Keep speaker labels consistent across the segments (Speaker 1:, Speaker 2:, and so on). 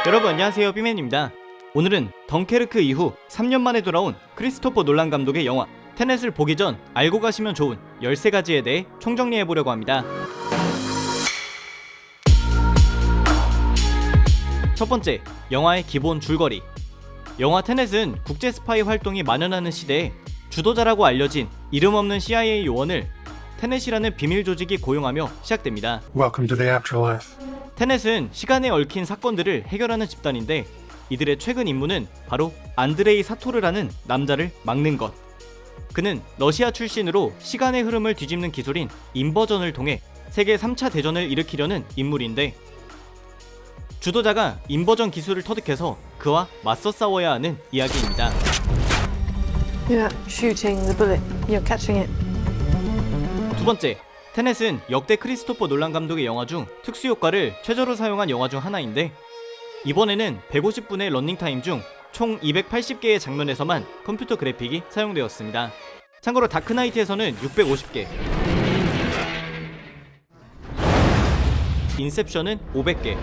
Speaker 1: 여러분 안녕하세요, 삐맨입니다. 오늘은 덩케르크 이후 3년 만에 돌아온 크리스토퍼 놀란 감독의 영화 테넷을 보기 전 알고 가시면 좋은 13가지에 대해 총정리해보려고 합니다. 첫 번째, 영화의 기본 줄거리. 영화 테넷은 국제 스파이 활동이 만연하는 시대에 주도자라고 알려진 이름 없는 CIA 요원을 테넷이라는 비밀 조직이 고용하며 시작됩니다.
Speaker 2: Welcome to the afterlife.
Speaker 1: 테넷은 시간에 얽힌 사건들을 해결하는 집단인데 이들의 최근 임무는 바로 안드레이 사토르라는 남자를 막는 것. 그는 러시아 출신으로 시간의 흐름을 뒤집는 기술인 인버전을 통해 세계 3차 대전을 일으키려는 인물인데 주도자가 인버전 기술을 터득해서 그와 맞서 싸워야 하는 이야기입니다.
Speaker 3: You're not shooting the bullet, you're catching it.
Speaker 1: 두 번째, 테넷은 역대 크리스토퍼 놀란 감독의 영화 중 특수효과를 최저로 사용한 영화 중 하나인데 이번에는 150분의 런닝타임 중 총 280개의 장면에서만 컴퓨터 그래픽이 사용되었습니다. 참고로 다크나이트에서는 650개, 인셉션은 500개,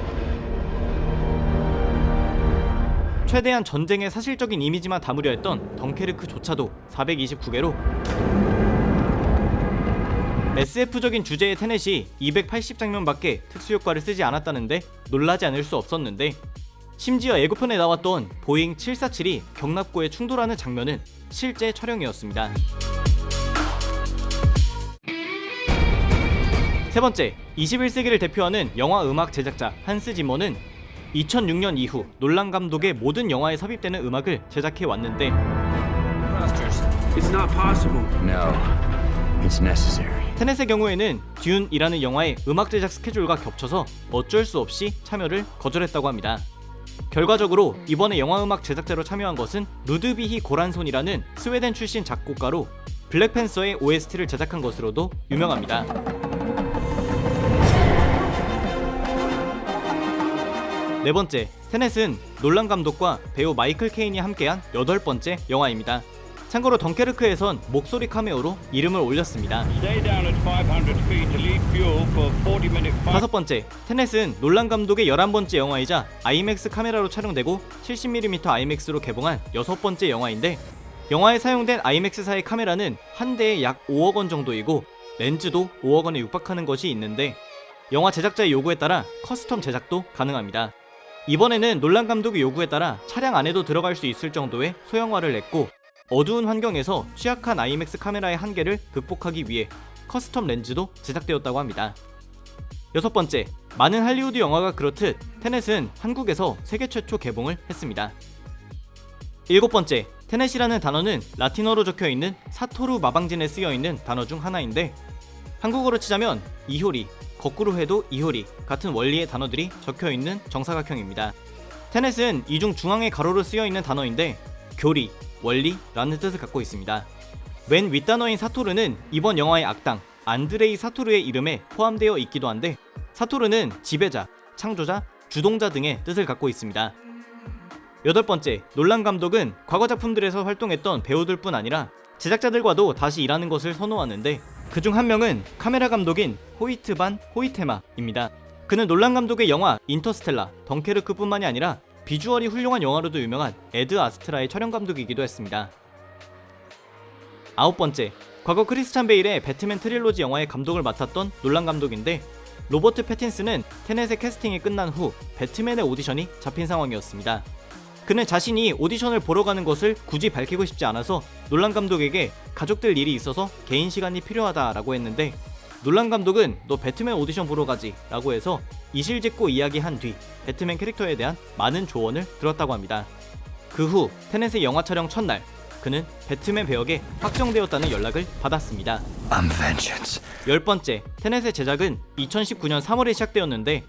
Speaker 1: 최대한 전쟁의 사실적인 이미지만 담으려 했던 덩케르크조차도 429개로 SF적인 주제의 테넷이 280장면밖에 특수효과를 쓰지 않았다는데 놀라지 않을 수 없었는데 심지어 예고편에 나왔던 보잉 747이 경납고에 충돌하는 장면은 실제 촬영이었습니다. 세 번째, 21세기를 대표하는 영화 음악 제작자 한스 지머는 2006년 이후 놀란 감독의 모든 영화에 삽입되는 음악을 제작해 왔는데
Speaker 4: It's not possible.
Speaker 5: No, it's necessary.
Speaker 1: 테넷의 경우에는 듄이라는 영화의 음악 제작 스케줄과 겹쳐서 어쩔 수 없이 참여를 거절했다고 합니다. 결과적으로 이번에 영화 음악 제작자로 참여한 것은 루드비히 고란손이라는 스웨덴 출신 작곡가로 블랙팬서의 OST를 제작한 것으로도 유명합니다. 네 번째, 테넷은 놀란 감독과 배우 마이클 케인이 함께한 8번째 영화입니다. 참고로 덩케르크에선 목소리 카메오로 이름을 올렸습니다. 다섯 번째, 테넷은 놀란 감독의 11번째 영화이자 IMAX 카메라로 촬영되고 70mm IMAX로 개봉한 6번째 영화인데 영화에 사용된 IMAX사의 카메라는 한 대에 약 5억 원 정도이고 렌즈도 5억 원에 육박하는 것이 있는데 영화 제작자의 요구에 따라 커스텀 제작도 가능합니다. 이번에는 놀란 감독의 요구에 따라 차량 안에도 들어갈 수 있을 정도의 소형화를 냈고 어두운 환경에서 취약한 IMAX 카메라의 한계를 극복하기 위해 커스텀 렌즈도 제작되었다고 합니다. 여섯 번째, 많은 할리우드 영화가 그렇듯 테넷은 한국에서 세계 최초 개봉을 했습니다. 일곱 번째, 테넷이라는 단어는 라틴어로 적혀있는 사토루 마방진에 쓰여있는 단어 중 하나인데 한국어로 치자면 이효리, 거꾸로 해도 이효리 같은 원리의 단어들이 적혀있는 정사각형입니다. 테넷은 이 중 중앙에 가로로 쓰여있는 단어인데 교리, 원리라는 뜻을 갖고 있습니다. 맨 윗단어인 사토르는 이번 영화의 악당 안드레이 사토르의 이름에 포함되어 있기도 한데 사토르는 지배자, 창조자, 주동자 등의 뜻을 갖고 있습니다. 여덟 번째, 놀란 감독은 과거 작품들에서 활동했던 배우들뿐 아니라 제작자들과도 다시 일하는 것을 선호하는데 그중 한 명은 카메라 감독인 호이트 반 호이테마입니다. 그는 놀란 감독의 영화 인터스텔라, 덩케르크뿐만이 아니라 비주얼이 훌륭한 영화로도 유명한 에드 아스트라의 촬영 감독이기도 했습니다. 아홉 번째, 과거 크리스찬 베일의 배트맨 트릴로지 영화의 감독을 맡았던 놀란 감독인데 로버트 패틴슨은 테넷의 캐스팅이 끝난 후 배트맨의 오디션이 잡힌 상황이었습니다. 그는 자신이 오디션을 보러 가는 것을 굳이 밝히고 싶지 않아서 놀란 감독에게 가족들 일이 있어서 개인 시간이 필요하다라고 했는데 놀란 감독은 너 배트맨 오디션 보러 가지 라고 해서 이실직고 이야기한 뒤 배트맨 캐릭터에 대한 많은 조언을 들었다고 합니다. 그 후 테넷의 영화 촬영 첫날 그는 배트맨 배역에 확정되었다는 연락을 받았습니다.
Speaker 5: I'm vengeance.
Speaker 1: 열 번째, 테넷의 제작은 2019년 3월에 시작되었는데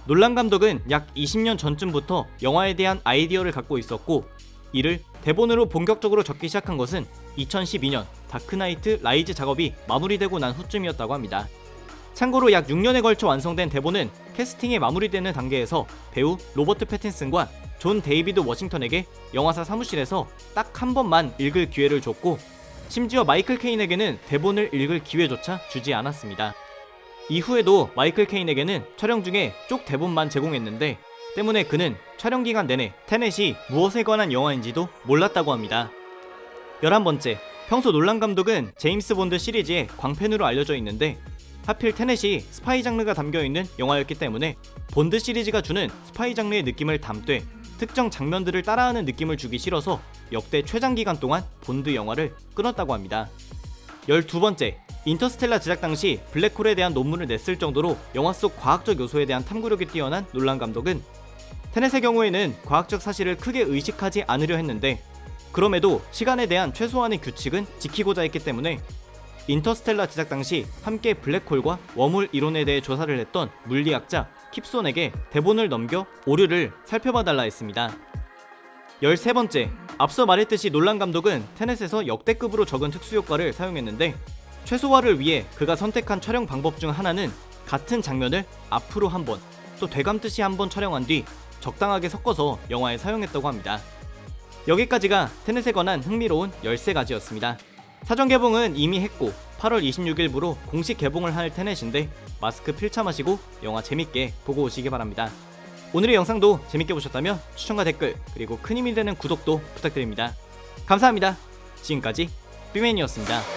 Speaker 1: 놀란 감독은 약 20년 전쯤부터 영화에 대한 아이디어를 갖고 있었고 이를 대본으로 본격적으로 적기 시작한 것은 2012년 다크나이트 라이즈 작업이 마무리되고 난 후쯤이었다고 합니다. 참고로 약 6년에 걸쳐 완성된 대본은 캐스팅이 마무리되는 단계에서 배우 로버트 패틴슨과 존 데이비드 워싱턴에게 영화사 사무실에서 딱 한 번만 읽을 기회를 줬고 심지어 마이클 케인에게는 대본을 읽을 기회조차 주지 않았습니다. 이후에도 마이클 케인에게는 촬영 중에 쪽 대본만 제공했는데 때문에 그는 촬영 기간 내내 테넷이 무엇에 관한 영화인지도 몰랐다고 합니다. 11번째, 평소 놀란 감독은 제임스 본드 시리즈의 광팬으로 알려져 있는데 하필 테넷이 스파이 장르가 담겨있는 영화였기 때문에 본드 시리즈가 주는 스파이 장르의 느낌을 담되 특정 장면들을 따라하는 느낌을 주기 싫어서 역대 최장기간 동안 본드 영화를 끊었다고 합니다. 12번째, 인터스텔라 제작 당시 블랙홀에 대한 논문을 냈을 정도로 영화 속 과학적 요소에 대한 탐구력이 뛰어난 놀란 감독은 테넷의 경우에는 과학적 사실을 크게 의식하지 않으려 했는데 그럼에도 시간에 대한 최소한의 규칙은 지키고자 했기 때문에 인터스텔라 제작 당시 함께 블랙홀과 웜홀 이론에 대해 조사를 했던 물리학자 킵손에게 대본을 넘겨 오류를 살펴봐달라 했습니다. 13번째, 앞서 말했듯이 놀란 감독은 테넷에서 역대급으로 적은 특수효과를 사용했는데 최소화를 위해 그가 선택한 촬영 방법 중 하나는 같은 장면을 앞으로 한 번, 또 되감듯이 한 번 촬영한 뒤 적당하게 섞어서 영화에 사용했다고 합니다. 여기까지가 테넷에 관한 흥미로운 13가지였습니다. 사전 개봉은 이미 했고 8월 26일부로 공식 개봉을 할 테넷인데 마스크 필참하시고 영화 재밌게 보고 오시기 바랍니다. 오늘의 영상도 재밌게 보셨다면 추천과 댓글 그리고 큰 힘이 되는 구독도 부탁드립니다. 감사합니다. 지금까지 삐맨이었습니다.